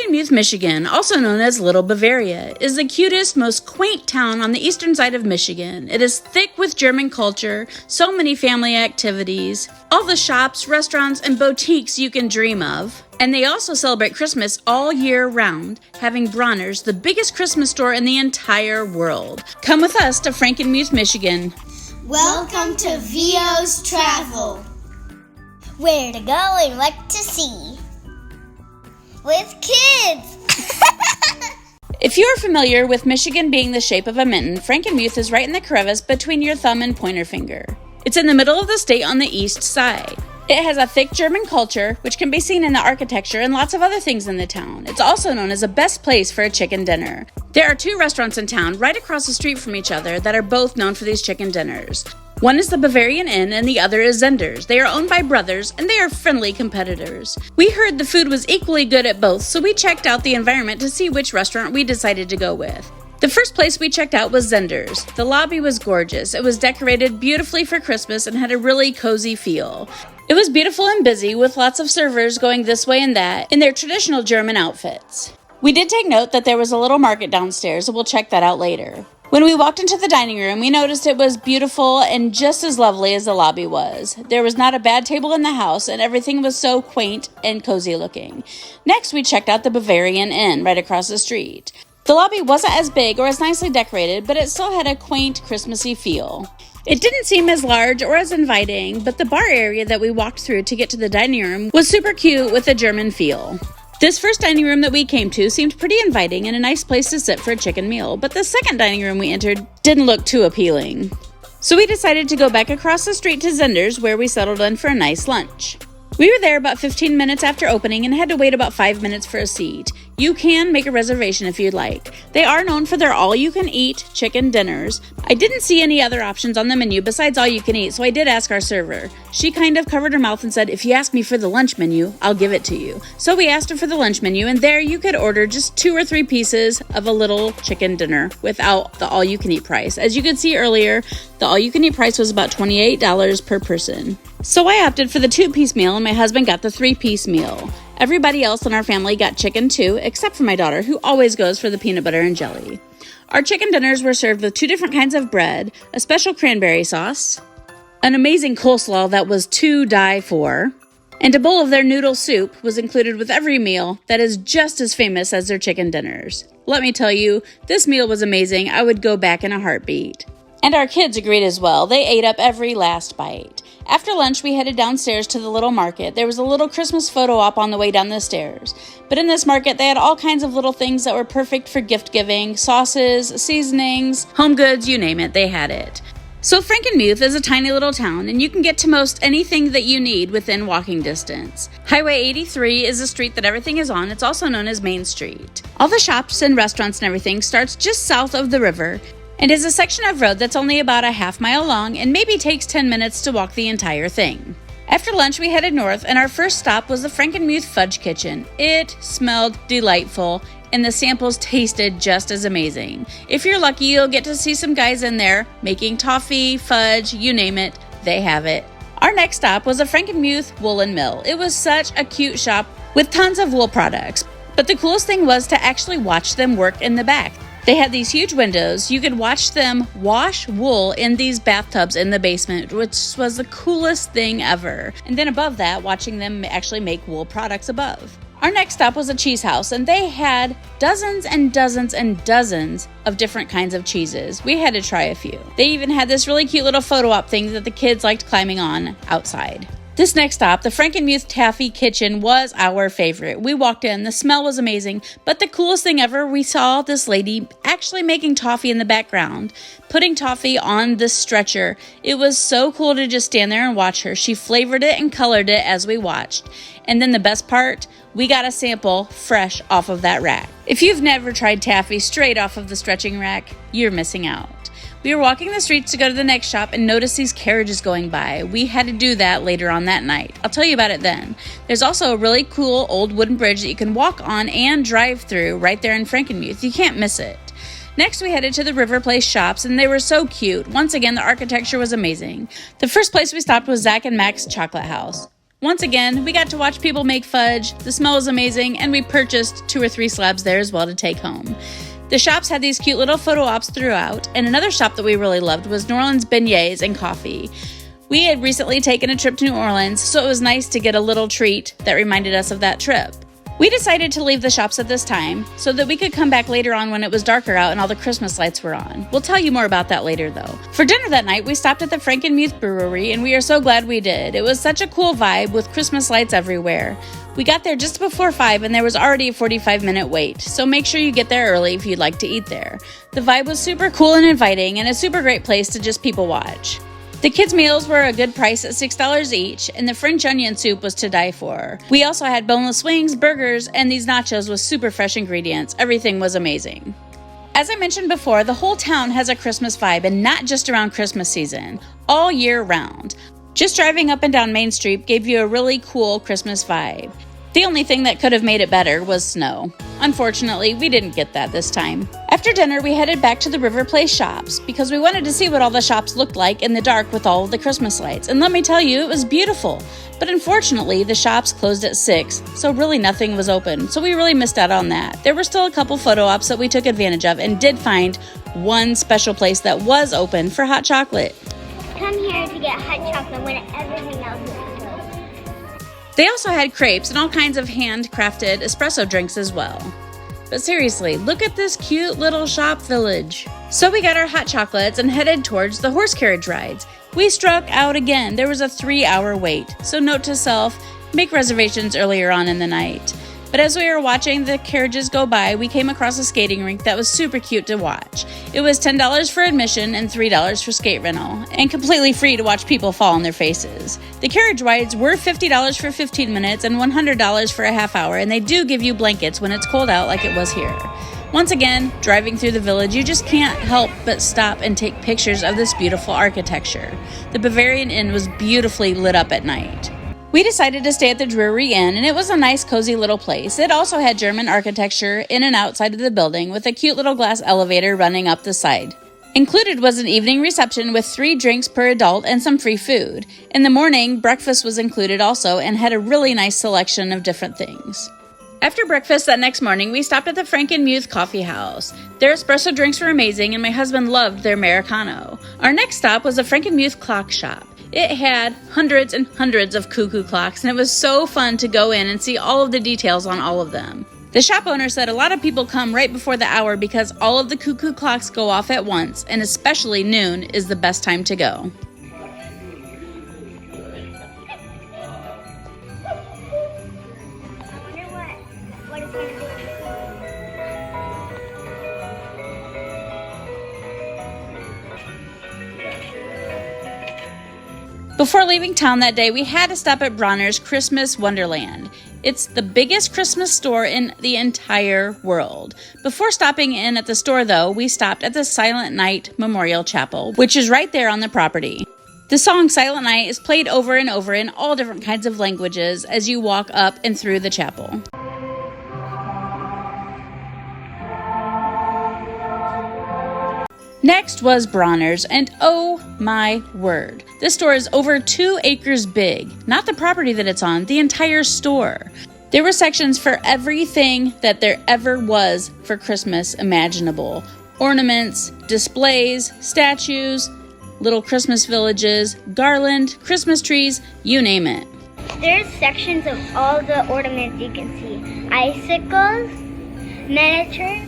Frankenmuth, Michigan, also known as Little Bavaria, is the cutest, most quaint town on the eastern side of Michigan. It is thick with German culture, so many family activities, all the shops, restaurants, and boutiques you can dream of. And they also celebrate Christmas all year round, having Bronners, the biggest Christmas store in the entire world. Come with us to Frankenmuth, Michigan. Welcome to VO's Travel. Where to go and what to see. With kids! If you are familiar with Michigan being the shape of a mitten, Frankenmuth is right in the crevice between your thumb and pointer finger. It's in the middle of the state on the east side. It has a thick German culture, which can be seen in the architecture and lots of other things in the town. It's also known as the best place for a chicken dinner. There are 2 restaurants in town right across the street from each other that are both known for these chicken dinners. One is the Bavarian Inn and the other is Zehnder's. They are owned by brothers and they are friendly competitors. We heard the food was equally good at both, so we checked out the environment to see which restaurant we decided to go with. The first place we checked out was Zehnder's. The lobby was gorgeous. It was decorated beautifully for Christmas and had a really cozy feel. It was beautiful and busy with lots of servers going this way and that in their traditional German outfits. We did take note that there was a little market downstairs, so we'll check that out later. When we walked into the dining room, we noticed it was beautiful and just as lovely as the lobby was. There was not a bad table in the house, and everything was so quaint and cozy looking. Next, we checked out the Bavarian Inn right across the street. The lobby wasn't as big or as nicely decorated, but it still had a quaint, Christmassy feel. It didn't seem as large or as inviting, but the bar area that we walked through to get to the dining room was super cute with a German feel. This first dining room that we came to seemed pretty inviting and a nice place to sit for a chicken meal, but the second dining room we entered didn't look too appealing. So we decided to go back across the street to Zehnder's, where we settled in for a nice lunch. We were there about 15 minutes after opening and had to wait about 5 minutes for a seat. You can make a reservation if you'd like. They are known for their all-you-can-eat chicken dinners. I didn't see any other options on the menu besides all-you-can-eat, so I did ask our server. She kind of covered her mouth and said, "If you ask me for the lunch menu, I'll give it to you." So we asked her for the lunch menu, and there you could order just 2 or 3 pieces of a little chicken dinner without the all-you-can-eat price. As you could see earlier, the all-you-can-eat price was about $28 per person. So I opted for the 2-piece meal, and my husband got the 3-piece meal. Everybody else in our family got chicken too, except for my daughter, who always goes for the peanut butter and jelly. Our chicken dinners were served with 2 different kinds of bread, a special cranberry sauce, an amazing coleslaw that was to die for, and a bowl of their noodle soup was included with every meal that is just as famous as their chicken dinners. Let me tell you, this meal was amazing. I would go back in a heartbeat. And our kids agreed as well. They ate up every last bite. After lunch, we headed downstairs to the little market. There was a little Christmas photo op on the way down the stairs. But in this market, they had all kinds of little things that were perfect for gift giving. Sauces, seasonings, home goods, you name it, they had it. So Frankenmuth is a tiny little town, and you can get to most anything that you need within walking distance. Highway 83 is a street that everything is on. It's also known as Main Street. All the shops and restaurants and everything starts just south of the river, and is a section of road that's only about a half-mile long and maybe takes 10 minutes to walk the entire thing. After lunch, we headed north, and our first stop was the Frankenmuth Fudge Kitchen. It smelled delightful, and the samples tasted just as amazing. If you're lucky, you'll get to see some guys in there making toffee, fudge, you name it, they have it. Our next stop was the Frankenmuth Woolen Mill. It was such a cute shop with tons of wool products, but the coolest thing was to actually watch them work in the back. They had these huge windows. You could watch them wash wool in these bathtubs in the basement, which was the coolest thing ever. And then above that, watching them actually make wool products above. Our next stop was a cheese house, and they had dozens and dozens and dozens of different kinds of cheeses. We had to try a few. They even had this really cute little photo op thing that the kids liked climbing on outside. This next stop, the Frankenmuth Taffy Kitchen, was our favorite. We walked in, the smell was amazing, but the coolest thing ever, we saw this lady actually making toffee in the background, putting toffee on this stretcher. It was so cool to just stand there and watch her. She flavored it and colored it as we watched. And then the best part, we got a sample fresh off of that rack. If you've never tried taffy straight off of the stretching rack, you're missing out. We were walking the streets to go to the next shop and noticed these carriages going by. We had to do that later on that night. I'll tell you about it then. There's also a really cool old wooden bridge that you can walk on and drive through right there in Frankenmuth. You can't miss it. Next, we headed to the River Place shops, and they were so cute. Once again, the architecture was amazing. The first place we stopped was Zach and Mac's Chocolate House. Once again, we got to watch people make fudge, the smell was amazing, and we purchased 2 or 3 slabs there as well to take home. The shops had these cute little photo ops throughout, and another shop that we really loved was New Orleans beignets and coffee. We had recently taken a trip to New Orleans, so it was nice to get a little treat that reminded us of that trip. We decided to leave the shops at this time so that we could come back later on when it was darker out and all the Christmas lights were on. We'll tell you more about that later though. For dinner that night, we stopped at the Frankenmuth Brewery and we are so glad we did. It was such a cool vibe with Christmas lights everywhere. We got there just before 5 and there was already a 45-minute wait, so make sure you get there early if you'd like to eat there. The vibe was super cool and inviting and a super great place to just people watch. The kids' meals were a good price at $6 each, and the French onion soup was to die for. We also had boneless wings, burgers, and these nachos with super fresh ingredients. Everything was amazing. As I mentioned before, the whole town has a Christmas vibe, and not just around Christmas season, all year round. Just driving up and down Main Street gave you a really cool Christmas vibe. The only thing that could have made it better was snow. Unfortunately, we didn't get that this time. After dinner, we headed back to the River Place shops because we wanted to see what all the shops looked like in the dark with all of the Christmas lights. And let me tell you, it was beautiful. But unfortunately, the shops closed at 6, so really nothing was open. So we really missed out on that. There were still a couple photo ops that we took advantage of and did find one special place that was open for hot chocolate. Come here to get hot chocolate when everything else is closed. They also had crepes and all kinds of handcrafted espresso drinks as well. But seriously, look at this cute little shop village. So we got our hot chocolates and headed towards the horse carriage rides. We struck out again. There was a 3-hour wait. So note to self, make reservations earlier on in the night. But as we were watching the carriages go by, we came across a skating rink that was super cute to watch. It was $10 for admission and $3 for skate rental, and completely free to watch people fall on their faces. The carriage rides were $50 for 15 minutes and $100 for a half hour, and they do give you blankets when it's cold out like it was here. Once again, driving through the village, you just can't help but stop and take pictures of this beautiful architecture. The Bavarian Inn was beautifully lit up at night. We decided to stay at the Drury Inn, and it was a nice, cozy little place. It also had German architecture in and outside of the building with a cute little glass elevator running up the side. Included was an evening reception with 3 drinks per adult and some free food. In the morning, breakfast was included also and had a really nice selection of different things. After breakfast that next morning, we stopped at the Frankenmuth Coffee House. Their espresso drinks were amazing, and my husband loved their Americano. Our next stop was the Frankenmuth Clock Shop. It had hundreds and hundreds of cuckoo clocks, and it was so fun to go in and see all of the details on all of them. The shop owner said a lot of people come right before the hour because all of the cuckoo clocks go off at once, and especially noon is the best time to go. Before leaving town that day, we had to stop at Bronners Christmas Wonderland. It's the biggest Christmas store in the entire world. Before stopping in at the store, though, we stopped at the Silent Night Memorial Chapel, which is right there on the property. The song Silent Night is played over and over in all different kinds of languages as you walk up and through the chapel. Next was Bronners, and oh my word. This store is over 2 acres big. Not the property that it's on, the entire store. There were sections for everything that there ever was for Christmas imaginable. Ornaments, displays, statues, little Christmas villages, garland, Christmas trees, you name it. There's sections of all the ornaments you can see. Icicles, miniatures,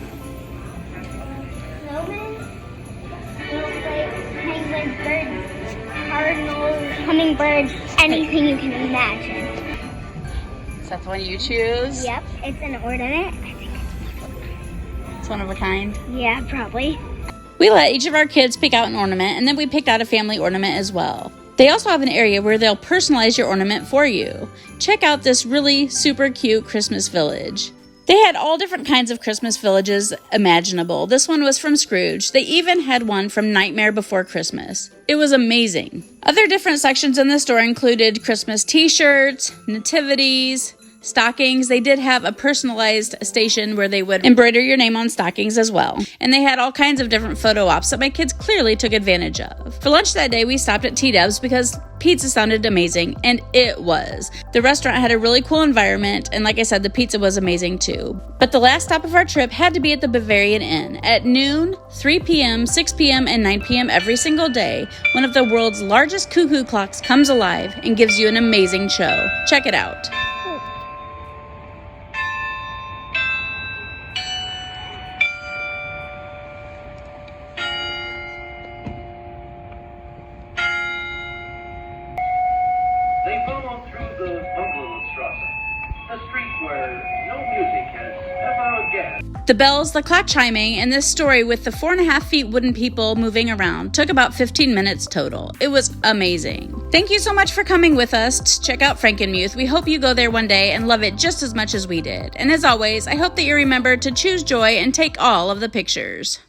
snowmen, penguins, birds, cardinals, hummingbirds, anything you can imagine. Is that the one you choose? Yep, it's an ornament. I think It's one of a kind? yeah, probably. We let each of our kids pick out an ornament, and then we picked out a family ornament as well. They also have an area where they'll personalize your ornament for you. Check out this really super cute Christmas village. They had all different kinds of Christmas villages imaginable. This one was from Scrooge. They even had one from Nightmare Before Christmas. It was amazing. Other different sections in the store included Christmas t-shirts, nativities, Stockings, they did have a personalized station where they would embroider your name on stockings as well. And they had all kinds of different photo ops that my kids clearly took advantage of. For lunch that day, we stopped at T-Dub's because pizza sounded amazing, and it was. The restaurant had a really cool environment, and like I said, the pizza was amazing too. But the last stop of our trip had to be at the Bavarian Inn. At noon, 3 p.m., 6 p.m., and 9 p.m. every single day, one of the world's largest cuckoo clocks comes alive and gives you an amazing show. Check it out. They followed through the Wonderland, a street where no music has ever again. The bells, the clock chiming, and this story with the 4.5 feet wooden people moving around took about 15 minutes total. It was amazing. Thank you so much for coming with us to check out Frankenmuth. We hope you go there one day and love it just as much as we did. And as always, I hope that you remember to choose joy and take all of the pictures.